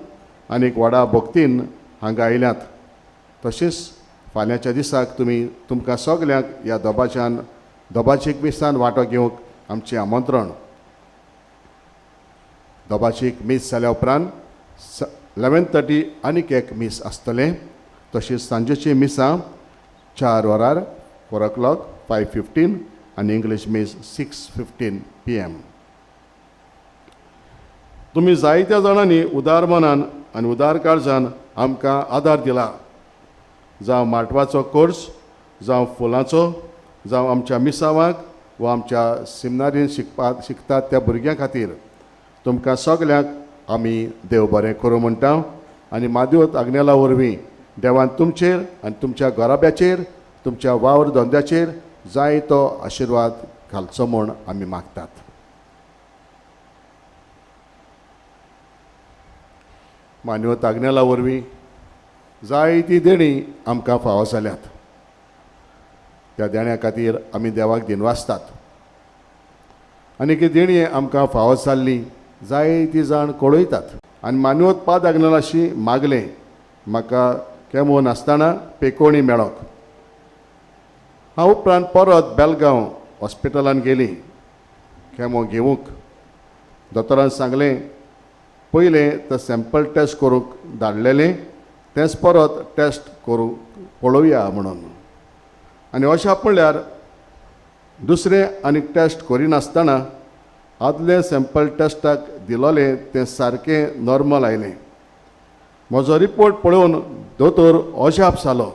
S3: आनीक व्हडा भक्तीन हांगा आयल्यात. तशेंच फाल्यांच्या दिसाक तुमकां सगल्यांक ह्या दोबाचीक मिसान वांटो घेवंक आमचें आमंत्रण. दोबाचीक मीस जाल्या उपरांत 11:30 आनीक एक मीस आसतलें. तशेंच सांजेची मिसां 4 वरार 4 o'clock, 5:15 आनी इंग्लीश मीस 6:15 PM. तुमी जायत्या जाणांनी उदार मनान आनी उदार काळजान आमकां आदार दिला. जावं माटवाचो कोर्स, जावं फुलांचो, जावं आमच्या मिसावांक वा आमच्या सेमिनारीन शिकतात त्या भुरग्यां खातीर तुमकां सगल्यांक आमी देव बरें करूं म्हणटा. आनी माद्योत आग्नेला वरवीं देवान तुमचेर आनी तुमच्या घराब्याचेर, तुमच्या वावर धंद्याचेर जायतो आशिर्वाद घालचो म्हूण आमी मागतात. मान्योत आग्नेला वरवीं जायतीं देणी आमकां फावो जाल्यात. त्या देण्या खातीर आमी देवाक दिनवासतात. आनी ही देणी आमकां फावो जाल्ली जायतीं जाण कळयतात. आनी मान्योत्पाद आग्नेलाशी मागलें म्हाका केमो नासतना पेकोणी मेळोंक. हांव उपरांत परत बेलगांव हॉस्पिटलान गेली केमो घेवंक. दोतोरान सांगलें पयलें ते सॅम्पल टेस्ट करूंक धाडलेलें तेंच परत टेस्ट करूंक पळोवया म्हणून. आनी अशें पळयल्यार दुसरें आनीक टेस्ट करिनासतना आदले सॅम्पल टेस्टाक दिलोलें तें सारकें नॉर्मल आयलें. म्हजो रिपोर्ट पळोवन दोतोर अजाप जालो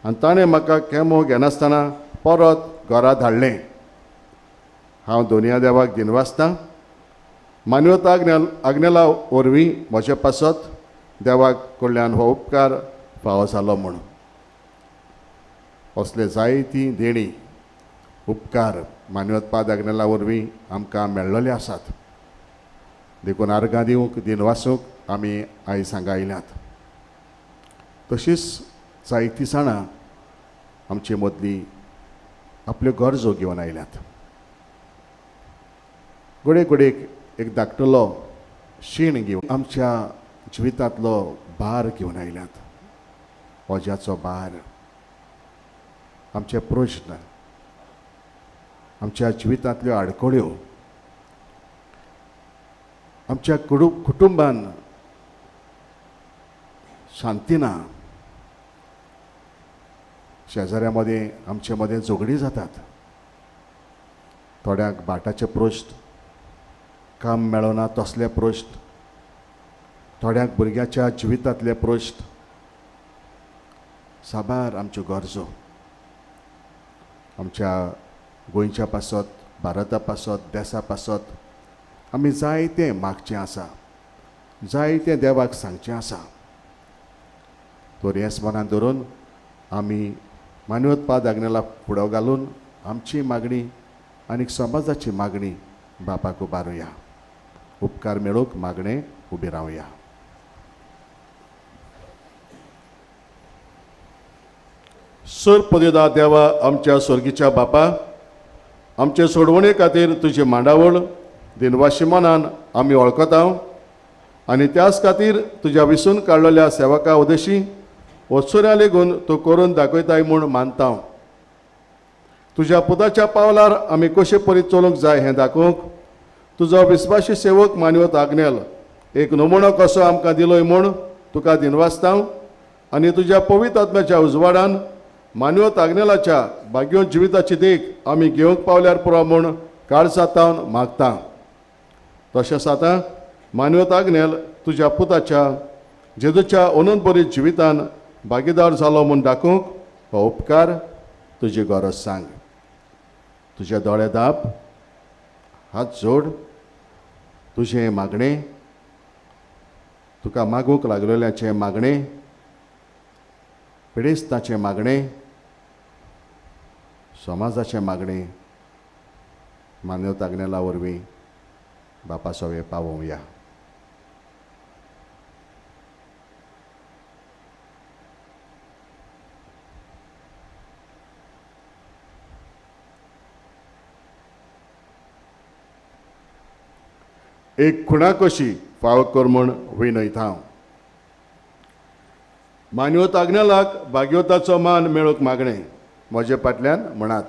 S3: आनी ताणें म्हाका केमो घेनासतना परत घरा धाडलें. हांव दोनया देवाक दिनवासतां. मान्योत आग्नेला वरवीं म्हजे पासत देवाक कडल्यान हो उपकार फावो जालो म्हूण. असले जायतीं देणी उपकार मान्योत्पाद आग्नेला वरवीं आमकां मेळ्ळले आसात. देखून आर्गां दिवंक दिनवासूंक आमी आयज हांगा आयल्यात. तशींच जायतीं जाणां आमचे मदलीं आपल्यो गरजो घेवन आयल्यात. घोडेक एक धाकटुलो शीण घेवन आमच्या जिवितांतलो भार घेवन आयल्यात. ओज्याचो भार, आमचे प्रश्न, आमच्या जिवितांतल्यो आडकोळ्यो, आमच्या कुटुंबान शांती ना, शेजाऱ्या मदें आमचे मदें झगडी जातात. थोड्यांक भाटाचे प्रश्न, काम मेळना तसले प्रश्न, थोड्यांक भुरग्याच्या जिवितांतले प्रश्न. साबार आमच्यो गरजो आमच्या गोंयच्या पासत, भारता पासत, देशा पासत आमी जायतें मागचें आसा, जायतें देवाक सांगचें आसा. तर हेच मनान धरून आमी मानवतपाद आग्नेला फुडो घालून आमची मागणी आनी समाजाची मागणी बापाक उबारुया. उपकार मेळोवंक मागणे उबे रावया. सर पदेदा देवा आमच्या स्वर्गीच्या बापा, आमचे सोडवणे खातीर तुजी मांडावळ दिनवाशी मनान आमी वळखता आनी त्याच खातीर तुज्या विसून काडलेल्या सेवका उदेशी वत्सुऱ्या लेगून तूं करून दाखयताय म्हूण मानता. तुज्या पुताच्या पावलार आमी कशे परीत चलूंक जाय हें दाखोवंक तुजो विस्वासी सेवक मानवत आग्नेल एक नमुनो कसो आमकां दिलोय म्हूण तुका दिनवासता आनी तुज्या पवित्र आत्म्याच्या उजवाडान मानवत आग्नेलाच्या भाग्यो जिविताची देख आमी घेवंक पावल्यार पुरो म्हूण काळजांतावन मागता. तशेंच आतां मानवत आग्नेल तुज्या पुताच्या जेजूच्या अनंत जिवितान भागीदार जालो म्हूण दाखोवंक हो उपकार तुजी गरज सांग. तुजे दोळे दाप, हात जोड, तुजें मागणें, तुका मागूंक लागलेल्याचें मागणें, पिडेस्ताचें मागणें, समाजाचें मागणें मानवत आग्नेला वरवीं बापा सवे पावोवया. एक खुणा कशी फाव कर म्हूण विनयता. मानवत आग्नेलाक भाग्योताचो मान मेळोवंक मागणें म्हजे फाटल्यान म्हणात.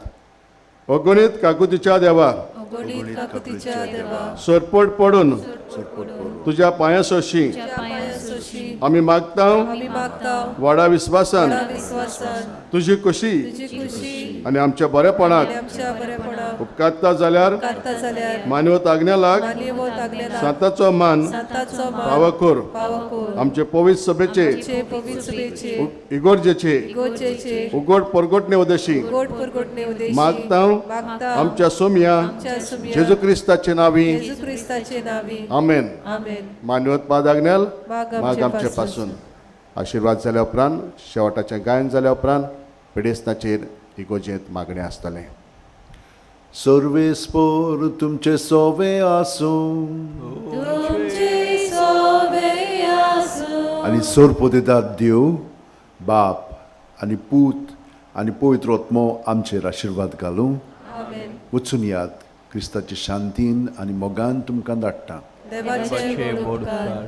S3: अगणित काकुतीच्या देवा,
S2: अगणित काकुतीच्या देवा,
S3: सरपट पडून तुज्या पांया सोशी आमी मागता
S2: आमी मागता
S3: व्हडा विस्वासान
S2: विश्वासान
S3: तुजी खुशी
S2: तुजी खुशी
S3: आनी आमच्या बरेपणाक
S2: आमच्या बरेपणाक
S3: उपकारता जाल्यार
S2: करता जाल्यार
S3: मानवत आग्नेलाक
S2: मानवत आग्नेलाक
S3: सांताचो मान
S2: सांताचो मान
S3: फावोर
S2: पावोर
S3: आमचे पवित्र सभेचे
S2: आमचे पवित्र सभेचे
S3: इगोर्जेचे
S2: गोचेचे
S3: उगड परगटणे उदेशी
S2: गोड परगटणे उदेशी
S3: मागता
S2: मागता
S3: आमच्या सोम्या
S2: आमच्या सुम्या
S3: जेजू क्रिस्ताचे नावी.
S2: येशू ख्रिस्ताचे नावी.
S3: आमेन.
S2: आमेन.
S3: मानवत पाद आग्नेल
S2: माग
S3: आमचे पासून आशिर्वाद जाल्या उपरांत शेवटाचें गायन जाल्या उपरांत पिडेस्ताचेर इगोजेंत मागणें आसतलें. सर्वेस्पोर तुमचे सोवे आसूं
S2: तुमचे सोवे आसूं
S3: आनी सोरपोदेदार देव बाप आनी पूत आनी पवित्र आत्मो आमचेर आशिर्वाद घालूं.
S2: आमेन.
S3: वचून यात क्रिस्ताचे शांतीन आनी मोगान तुमकां धाडटा.
S2: देवाचे बोड उपकार.